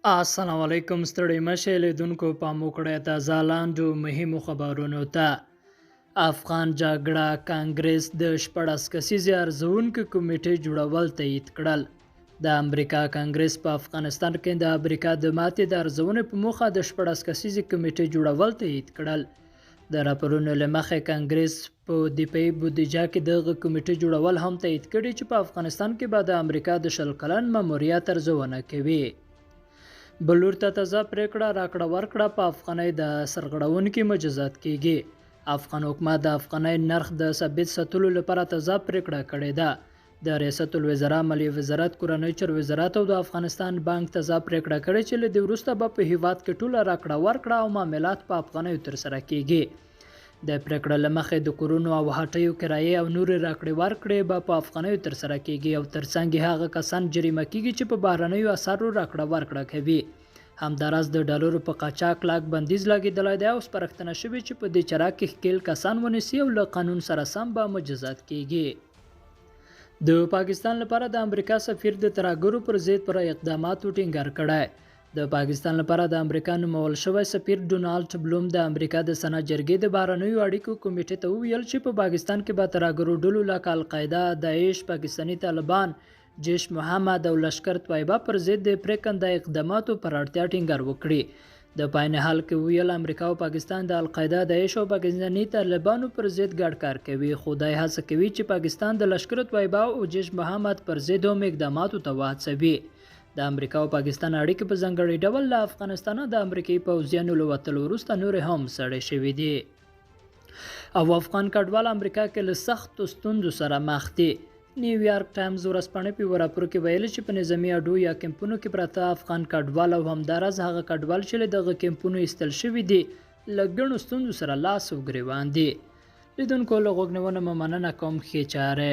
السلام علیکم ستړي مشه لیدونکو پام وکړئ تازه لاندو مهمو خبرونو ته افغان جګړه کانګرس د 14 کسیزې ارزونکو کمیټې جوړول تایید کړل د امریکا کانګرس په افغانستان کې د امریکا د ماتې د ارزونې په موخه د 14 کسیزې کمیټې جوړول تایید کړل د راپورونو له مخې کانګرس په دفاعي بودیجه کې دغه کمیټې جوړول هم تایید کړي چې په افغانستان کې به د امریکا د 100 کلن ماموریت ارزونه کوي بلور ته تازه پریکړه راکړه ورکړه په افغانۍ د سرغړونکو مجازات کیږي افغان حکومت د افغانۍ نرخ د ثابت ساتلو لپاره تازه پریکړه کړې ده د ریاست الوزرا مالیه وزارت کورنۍ چارو وزارت او د افغانستان بانک تازه پریکړه کړې چې له دې وروسته به په هیواد کې ټوله راکړه ورکړه او معاملات په افغانۍ ترسره کیږي د پریکړه له مخې د کورونو او هټیو کرایې او نور راکړې ورکړې به په افغانۍ ترسره کیږي او ترڅنګ هغه کسان جریمه کیږي چې په بهرنیو اسعارو راکړه ورکړه کوي همداراز د ډالرو په قاچاق لاګ بندیز لګیدلی دی او سپارښتنه شوې چې په دې چاره کې ښکیل کسان ونیسي او له قانون سره سم به مجازات کیږي د پاکستان لپاره د امریکا سفیر د ترهګرو پر ضد پر اقداماتو ټینګار کړی د پاکستان لپاره د امریکا نومول شوی سفیر ډونالډ بلوم د امریکا د سنا جرګې د بهرنیو اړیکو کمیټې ته وویل چې په پاکستان کې به ترهګرو ډلو لکه القاعده داعش پاکستاني طالبان جیش محمد او لشکر طیبه پر ضد د پریکنده اقداماتو پر اړتیا ټینګار وکړي د پاین حال کې ویل امریکا او پاکستان د القاعده داعش او پاکستاني طالبانو پر ضد ګډ کار کوي خو دای هڅه کوي چې پاکستان د لشکر طیبه او جیش محمد پر ضد هم اقداماتو ته وهڅوي د امریکا او پاکستان اړیکې په ځانګړي ډول له افغانستان د امریکایي پوځیانو له وتلو وروسته نور هم سړې شوې دي او افغان کډوال امریکا کې له سختو ستونزو سره مخ دي نیویارک ټایمز ورځپاڼې په راپور کې ویلي چې په نظامي اډو یا کمپونو کې پراته افغان کډوال او همداراز هغه کډوال چې له دغه کمپونو ایستل شوي دي له ګڼو ستونزو سره لاس او ګریوان دي لیدونکو له غوږ نیونه مننه کوم ښې چاره